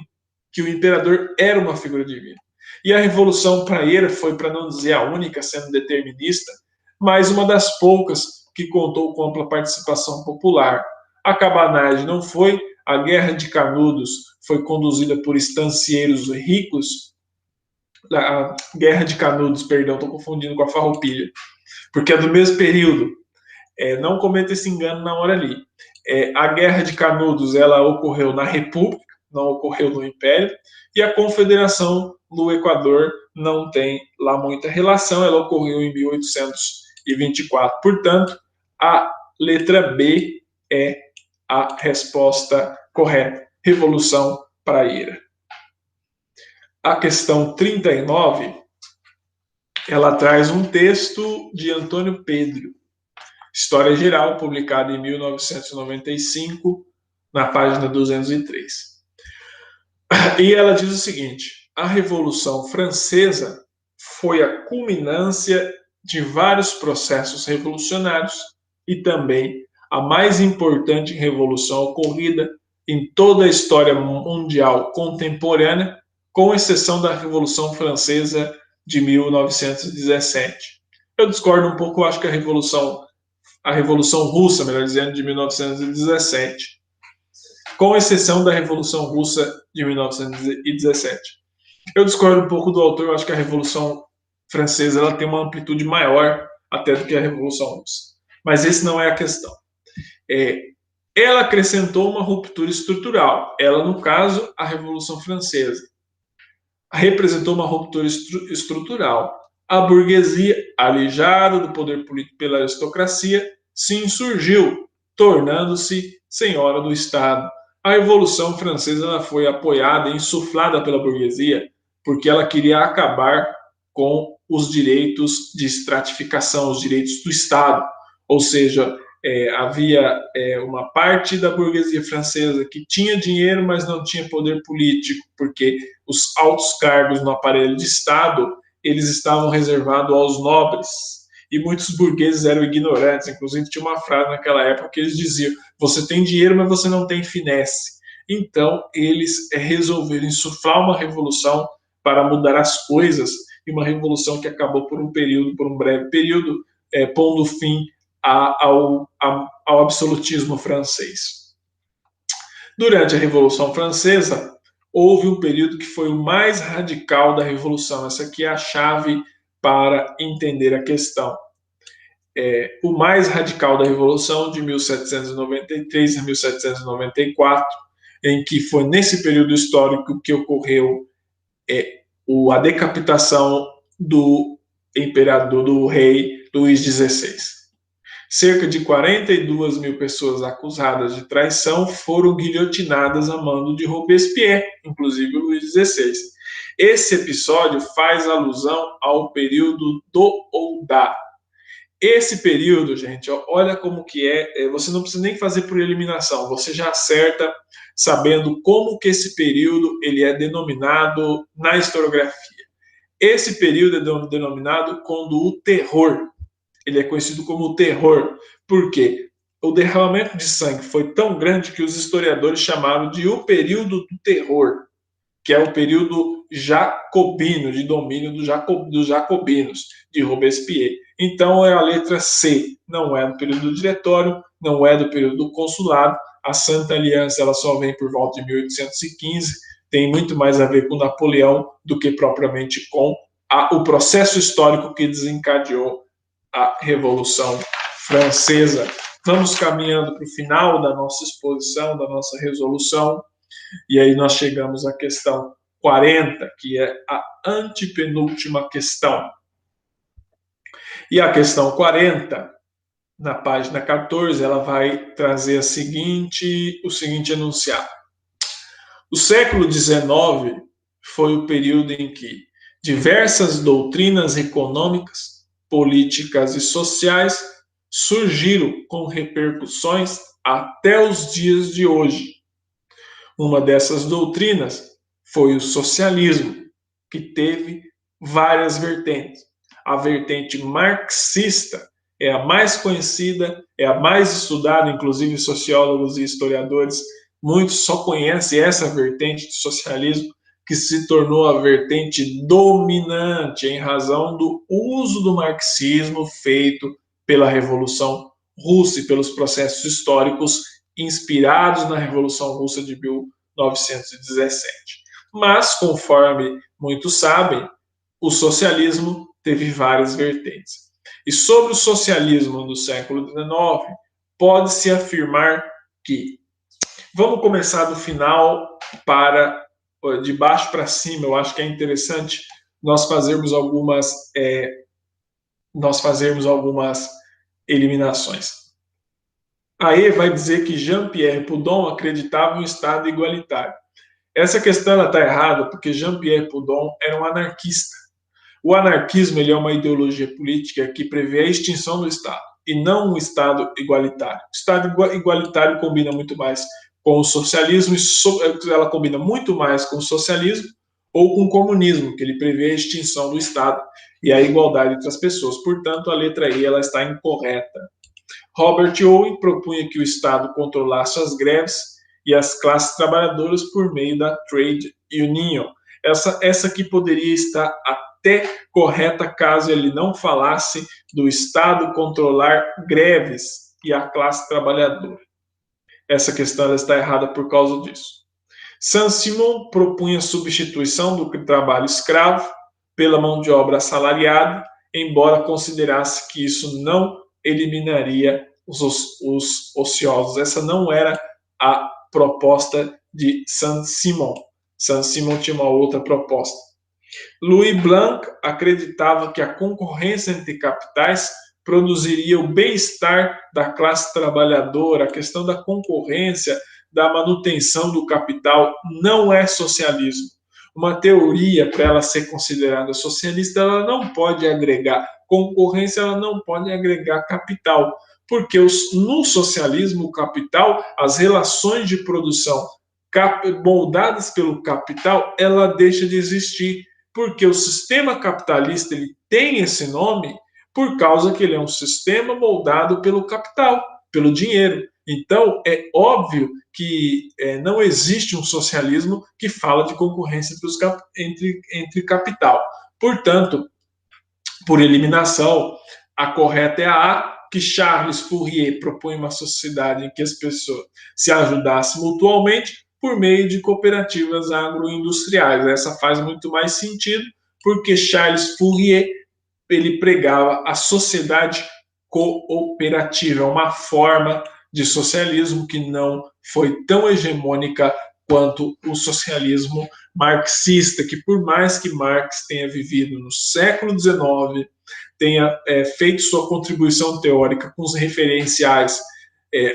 que o imperador era uma figura divina. E a Revolução Praieira foi, para não dizer a única, sendo determinista, mas uma das poucas que contou com ampla participação popular. A cabanagem não foi, a Guerra de Canudos foi conduzida por estancieiros ricos, a Guerra de Canudos, perdão, estou confundindo com a Farroupilha, porque é do mesmo período. Não cometa esse engano na hora ali. A Guerra de Canudos ela ocorreu na República, não ocorreu no Império, e a Confederação no Equador não tem lá muita relação, ela ocorreu em 1824. Portanto, a letra B é a resposta correta. Revolução Praieira. A questão 39, ela traz um texto de Antônio Pedro, História Geral, publicada em 1995, na página 203. E ela diz o seguinte: a Revolução Francesa foi a culminância de vários processos revolucionários e também a mais importante revolução ocorrida em toda a história mundial contemporânea, com exceção da Revolução Francesa de 1917. Eu discordo um pouco, eu acho que a Revolução Russa, melhor dizendo, de 1917, com exceção da Revolução Russa de 1917. Eu discordo um pouco do autor, eu acho que a Revolução Francesa ela tem uma amplitude maior até do que a Revolução Russa. Mas esse não é a questão. Ela acrescentou uma ruptura estrutural. Ela, no caso, a Revolução Francesa, representou uma ruptura estrutural. A burguesia, alijada do poder político pela aristocracia, se insurgiu, tornando-se senhora do Estado. A Revolução Francesa ela foi apoiada e insuflada pela burguesia porque ela queria acabar com os direitos de estratificação, os direitos do Estado. Ou seja, havia uma parte da burguesia francesa que tinha dinheiro, mas não tinha poder político, porque os altos cargos no aparelho de Estado eles estavam reservados aos nobres, e muitos burgueses eram ignorantes. Inclusive tinha uma frase naquela época que eles diziam: você tem dinheiro, mas você não tem finesse. Então eles resolveram insuflar uma revolução para mudar as coisas, e uma revolução que acabou por um breve período, pondo fim ao absolutismo francês. Durante a Revolução Francesa, houve um período que foi o mais radical da Revolução. Essa aqui é a chave para entender a questão. O mais radical da Revolução, de 1793 a 1794, em que foi nesse período histórico que ocorreu a decapitação do imperador, do rei Luís XVI. Cerca de 42 mil pessoas acusadas de traição foram guilhotinadas a mando de Robespierre, inclusive o Luís XVI. Esse episódio faz alusão ao período do ou da. Esse período, gente, olha como que você não precisa nem fazer por eliminação, você já acerta sabendo como que esse período ele é denominado na historiografia. Esse período é denominado como o terror. Ele é conhecido como o terror. Por quê? O derramamento de sangue foi tão grande que os historiadores chamaram de o período do terror, que é o período jacobino, de domínio dos jacobinos, de Robespierre. Então é a letra C, não é do período do diretório, não é do período do consulado. A Santa Aliança ela só vem por volta de 1815, tem muito mais a ver com Napoleão do que propriamente com o processo histórico que desencadeou a Revolução Francesa. Vamos caminhando para o final da nossa exposição, da nossa resolução, e aí nós chegamos à questão 40, que é a antepenúltima questão. E a questão 40, na página 14, ela vai trazer o seguinte enunciado. O século XIX foi o período em que diversas doutrinas econômicas, políticas e sociais surgiram com repercussões até os dias de hoje. Uma dessas doutrinas foi o socialismo, que teve várias vertentes. A vertente marxista é a mais conhecida, é a mais estudada, inclusive sociólogos e historiadores, muitos só conhecem essa vertente de socialismo, que se tornou a vertente dominante em razão do uso do marxismo feito pela Revolução Russa e pelos processos históricos inspirados na Revolução Russa de 1917. Mas, conforme muitos sabem, o socialismo teve várias vertentes. E sobre o socialismo do século XIX, pode-se afirmar que, vamos começar do final para de baixo para cima. Eu acho que é interessante nós fazermos algumas eliminações. Aí vai dizer que Jean-Pierre Proudhon acreditava em um Estado igualitário. Essa questão está errada porque Jean-Pierre Proudhon era um anarquista. O anarquismo ele é uma ideologia política que prevê a extinção do Estado e não um Estado igualitário. O Estado igualitário combina muito mais com o socialismo, ela combina muito mais com o socialismo ou com o comunismo, que ele prevê a extinção do Estado e a igualdade entre as pessoas. Portanto, a letra E ela está incorreta. Robert Owen propunha que o Estado controlasse as greves e as classes trabalhadoras por meio da trade union. Essa aqui poderia estar até correta caso ele não falasse do Estado controlar greves e a classe trabalhadora. Essa questão está errada por causa disso. Saint-Simon propunha a substituição do trabalho escravo pela mão de obra assalariada, embora considerasse que isso não eliminaria os ociosos. Essa não era a proposta de Saint-Simon. Saint-Simon tinha uma outra proposta. Louis Blanc acreditava que a concorrência entre capitais produziria o bem-estar da classe trabalhadora. A questão da concorrência, da manutenção do capital, não é socialismo. Uma teoria, para ela ser considerada socialista, ela não pode agregar concorrência, ela não pode agregar capital, porque no socialismo, o capital, as relações de produção moldadas pelo capital, ela deixa de existir, porque o sistema capitalista ele tem esse nome por causa que ele é um sistema moldado pelo capital, pelo dinheiro. Então, é óbvio que não existe um socialismo que fala de concorrência entre capital. Portanto, por eliminação, a correta é a A, que Charles Fourier propõe uma sociedade em que as pessoas se ajudassem mutuamente por meio de cooperativas agroindustriais. Essa faz muito mais sentido, porque Charles Fourier ele pregava a sociedade cooperativa, uma forma de socialismo que não foi tão hegemônica quanto o socialismo marxista, que por mais que Marx tenha vivido no século XIX, tenha feito sua contribuição teórica com os referenciais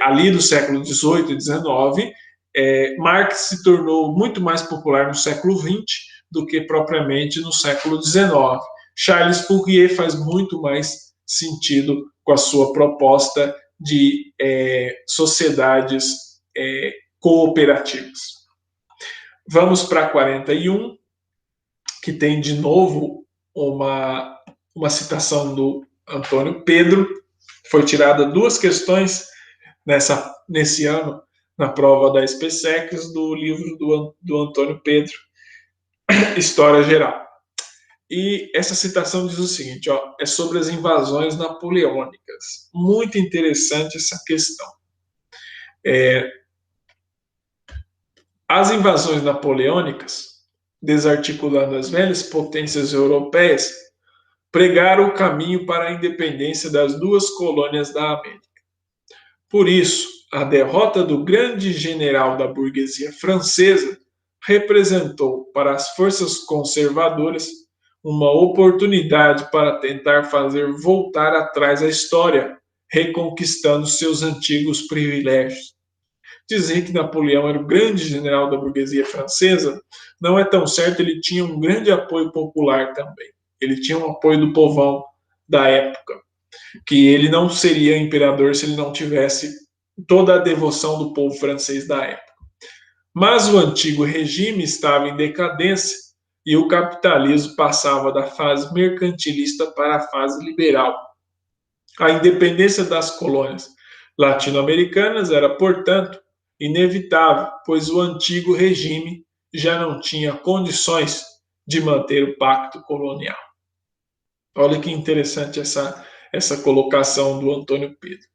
ali do século XVIII e XIX, Marx se tornou muito mais popular no século XX do que propriamente no século XIX. Charles Fourier faz muito mais sentido com a sua proposta de sociedades cooperativas. Vamos para 41, que tem de novo uma citação do Antônio Pedro. Foi tirada 2 questões nesse ano na prova da SPSEC do livro do Antônio Pedro, História Geral. E essa citação diz o seguinte, é sobre as invasões napoleônicas. Muito interessante essa questão. As invasões napoleônicas, desarticulando as velhas potências europeias, pregaram o caminho para a independência das 2 colônias da América. Por isso, a derrota do grande general da burguesia francesa representou para as forças conservadoras uma oportunidade para tentar fazer voltar atrás a história, reconquistando seus antigos privilégios. Dizer que Napoleão era o grande general da burguesia francesa não é tão certo, ele tinha um grande apoio popular também. Ele tinha um apoio do povão da época, que ele não seria imperador se ele não tivesse toda a devoção do povo francês da época. Mas o antigo regime estava em decadência e o capitalismo passava da fase mercantilista para a fase liberal. A independência das colônias latino-americanas era, portanto, inevitável, pois o antigo regime já não tinha condições de manter o pacto colonial. Olha que interessante essa colocação do Antônio Pedro.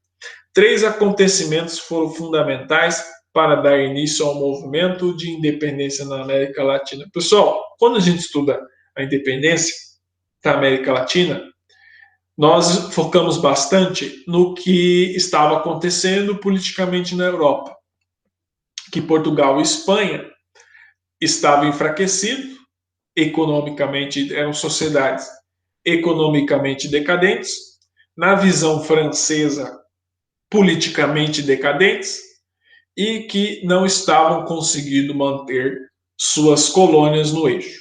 3 acontecimentos foram fundamentais para dar início ao movimento de independência na América Latina. Pessoal, quando a gente estuda a independência da América Latina, nós focamos bastante no que estava acontecendo politicamente na Europa, que Portugal e Espanha estavam enfraquecidos, economicamente eram sociedades economicamente decadentes, na visão francesa, politicamente decadentes, e que não estavam conseguindo manter suas colônias no eixo.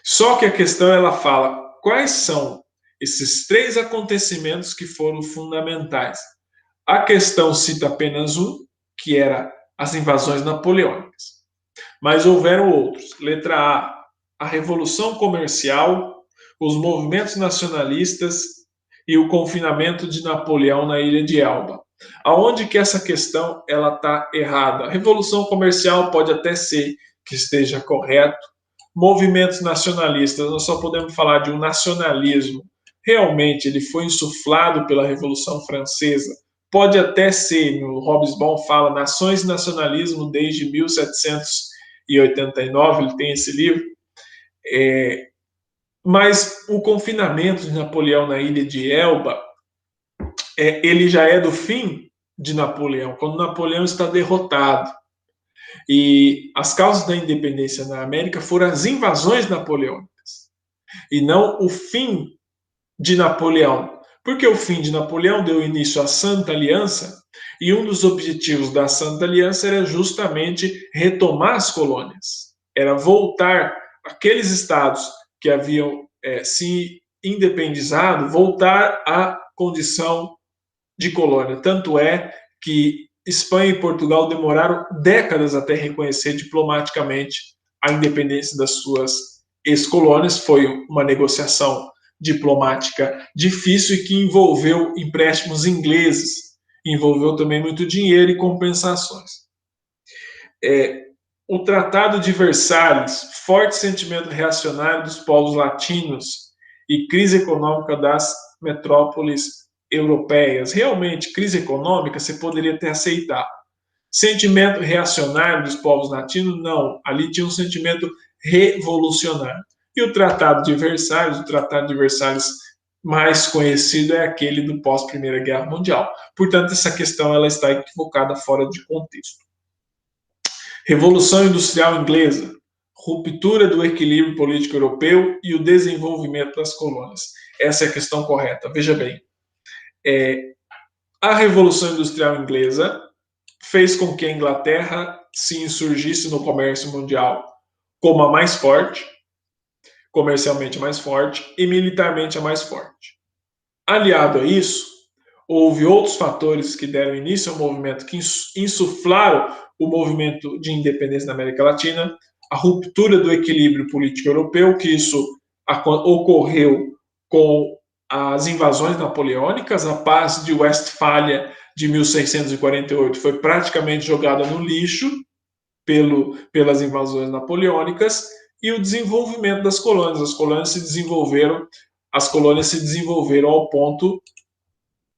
Só que a questão, ela fala quais são esses 3 acontecimentos que foram fundamentais. A questão cita apenas um, que era as invasões napoleônicas. Mas houveram outros. Letra A Revolução Comercial, os movimentos nacionalistas e o confinamento de Napoleão na ilha de Elba. Aonde que essa questão ela está errada? A Revolução Comercial pode até ser que esteja correto. Movimentos nacionalistas, nós só podemos falar de um nacionalismo. Realmente ele foi insuflado pela Revolução Francesa. Pode até ser, no Hobsbawm fala, Nações e Nacionalismo desde 1789, ele tem esse livro. Mas o confinamento de Napoleão na ilha de Elba, ele já é do fim de Napoleão, quando Napoleão está derrotado. E as causas da independência na América foram as invasões napoleônicas, e não o fim de Napoleão. Porque o fim de Napoleão deu início à Santa Aliança, e um dos objetivos da Santa Aliança era justamente retomar as colônias. Era voltar aqueles estados que haviam se independizado, voltar à condição de colônia. Tanto é que Espanha e Portugal demoraram décadas até reconhecer diplomaticamente a independência das suas ex-colônias. Foi uma negociação diplomática difícil e que envolveu empréstimos ingleses, envolveu também muito dinheiro e compensações. O Tratado de Versalhes, forte sentimento reacionário dos povos latinos e crise econômica das metrópoles europeias. Realmente, crise econômica você poderia ter aceitado. Sentimento reacionário dos povos latinos, não. Ali tinha um sentimento revolucionário. E o Tratado de Versalhes mais conhecido é aquele do pós-Primeira Guerra Mundial. Portanto, essa questão ela está equivocada, fora de contexto. Revolução Industrial Inglesa, ruptura do equilíbrio político europeu e o desenvolvimento das colônias. Essa é a questão correta. Veja bem, a Revolução Industrial Inglesa fez com que a Inglaterra se insurgisse no comércio mundial como a mais forte, comercialmente a mais forte e militarmente a mais forte. Aliado a isso, houve outros fatores que deram início ao movimento, que insuflaram o movimento de independência na América Latina, a ruptura do equilíbrio político europeu, que isso ocorreu com as invasões napoleônicas. A Paz de Westfália de 1648 foi praticamente jogada no lixo pelas invasões napoleônicas, e o desenvolvimento das colônias. As colônias se desenvolveram ao ponto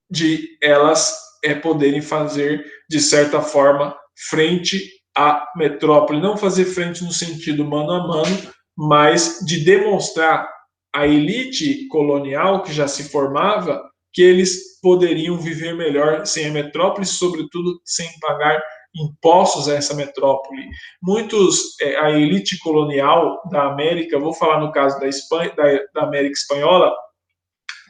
de elas poderem fazer, de certa forma, frente à metrópole. Não fazer frente no sentido mano a mano, mas de demonstrar à elite colonial que já se formava que eles poderiam viver melhor sem a metrópole, sobretudo sem pagar impostos a essa metrópole. A elite colonial da América, vou falar no caso da Espanha, da América Espanhola,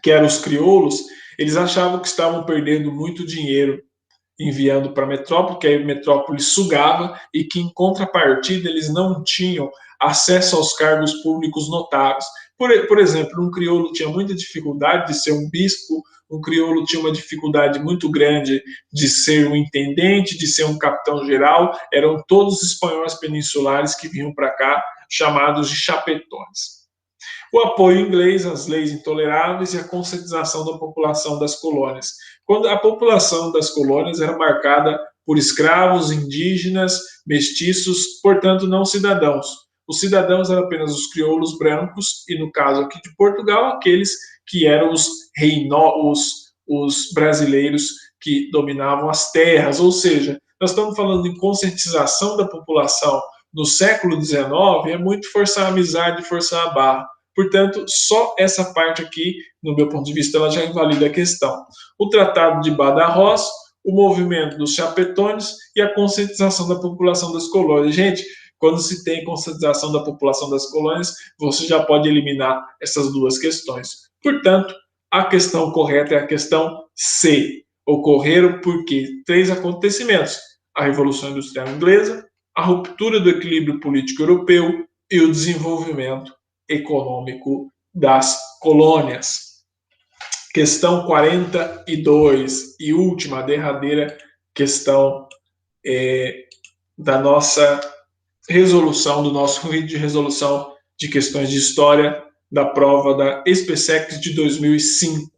que eram os crioulos, eles achavam que estavam perdendo muito dinheiro enviando para a metrópole, que a metrópole sugava, e que, em contrapartida, eles não tinham acesso aos cargos públicos notáveis. Por exemplo, um crioulo tinha muita dificuldade de ser um bispo, um crioulo tinha uma dificuldade muito grande de ser um intendente, de ser um capitão-geral. Eram todos espanhóis peninsulares que vinham para cá, chamados de chapetões. O apoio inglês às leis intoleráveis e a conscientização da população das colônias. Quando a população das colônias era marcada por escravos, indígenas, mestiços, portanto não cidadãos. Os cidadãos eram apenas os crioulos brancos e, no caso aqui de Portugal, aqueles que eram os brasileiros que dominavam as terras, ou seja, nós estamos falando de conscientização da população no século XIX, é muito forçar a amizade, forçar a barra. Portanto, só essa parte aqui, no meu ponto de vista, ela já invalida a questão. O Tratado de Badajoz, o movimento dos chapetones e a conscientização da população das colônias. Gente, quando se tem conscientização da população das colônias, você já pode eliminar essas duas questões. Portanto, a questão correta é a questão C. Ocorreram porque 3 acontecimentos: a Revolução Industrial Inglesa, a ruptura do equilíbrio político europeu e o desenvolvimento econômico das colônias. Questão 42 e última, derradeira questão da nossa resolução, do nosso vídeo de resolução de questões de história da prova da SPSEC de 2005.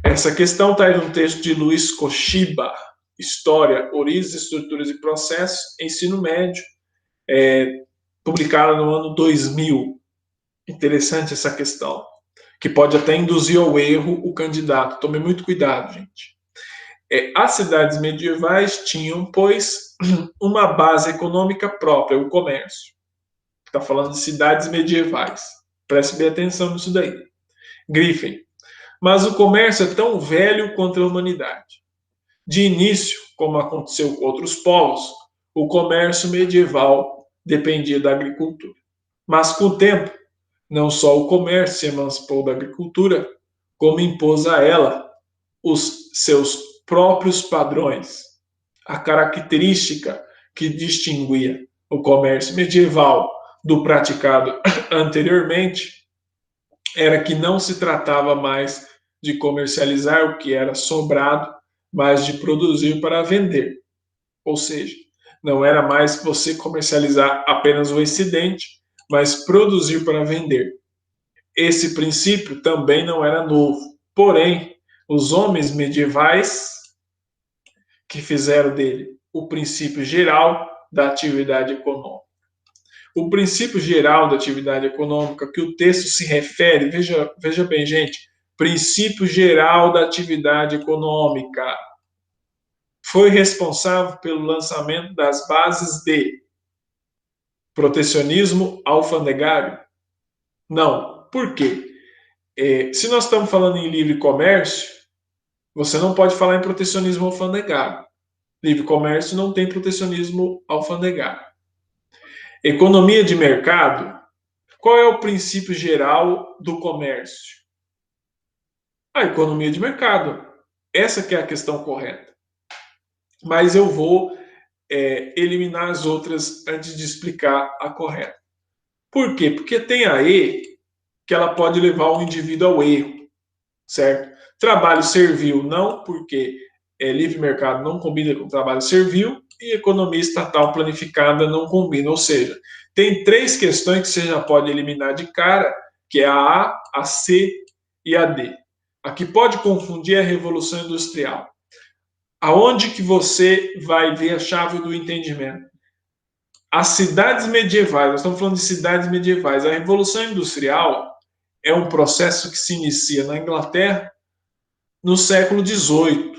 Essa questão está em um texto de Luiz Koshiba, História, Origens, Estruturas e Processos, Ensino Médio, publicada no ano 2000. Interessante essa questão, que pode até induzir ao erro o candidato. Tome muito cuidado, gente. As cidades medievais tinham, pois, uma base econômica própria, o comércio. Está falando de cidades medievais. Preste bem atenção nisso daí. Grifem. Mas o comércio é tão velho quanto a humanidade. De início, como aconteceu com outros povos, o comércio medieval dependia da agricultura. Mas com o tempo, não só o comércio se emancipou da agricultura, como impôs a ela os seus próprios padrões. A característica que distinguia o comércio medieval do praticado anteriormente era que não se tratava mais de comercializar o que era sobrado, mas de produzir para vender. Ou seja, não era mais você comercializar apenas o excedente, mas produzir para vender. Esse princípio também não era novo. Porém, os homens medievais que fizeram dele o princípio geral da atividade econômica. O princípio geral da atividade econômica que o texto se refere, veja bem, gente, princípio geral da atividade econômica, foi responsável pelo lançamento das bases de protecionismo alfandegário? Não. Por quê? Se nós estamos falando em livre comércio, você não pode falar em protecionismo alfandegário. Livre comércio não tem protecionismo alfandegário. Economia de mercado, qual é o princípio geral do comércio? A economia de mercado. Essa que é a questão correta. Mas eu vou eliminar as outras antes de explicar a correta. Por quê? Porque tem a E que ela pode levar o indivíduo ao erro, certo? Trabalho servil não, porque livre mercado não combina com trabalho servil, e economia estatal planificada não combina. Ou seja, tem 3 questões que você já pode eliminar de cara, que é a C e a D. A que pode confundir é a Revolução Industrial. Aonde que você vai ver a chave do entendimento? As cidades medievais, nós estamos falando de cidades medievais. A Revolução Industrial é um processo que se inicia na Inglaterra no século XVIII,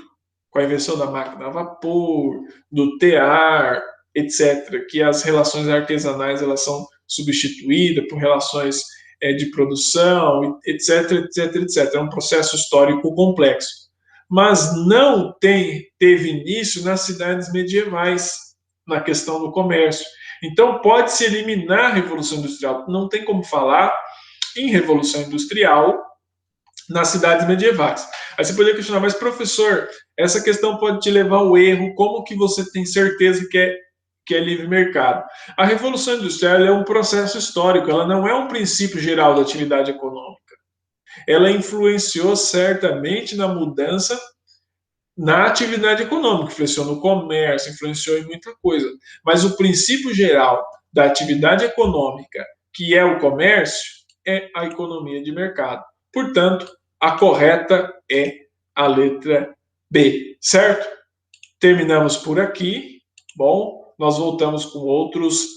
com a invenção da máquina a vapor, do tear, etc., que as relações artesanais elas são substituídas por relações de produção, etc., etc., etc. É um processo histórico complexo. Mas não teve início nas cidades medievais, na questão do comércio. Então, pode-se eliminar a Revolução Industrial. Não tem como falar em Revolução Industrial nas cidades medievais. Aí você poderia questionar, mas professor, essa questão pode te levar ao erro, como que você tem certeza que é livre mercado? A Revolução Industrial é um processo histórico, ela não é um princípio geral da atividade econômica. Ela influenciou certamente na mudança na atividade econômica, influenciou no comércio, influenciou em muita coisa. Mas o princípio geral da atividade econômica, que é o comércio, é a economia de mercado. Portanto, a correta é a letra B, certo? terminamos por aqui. Bom, nós voltamos com outros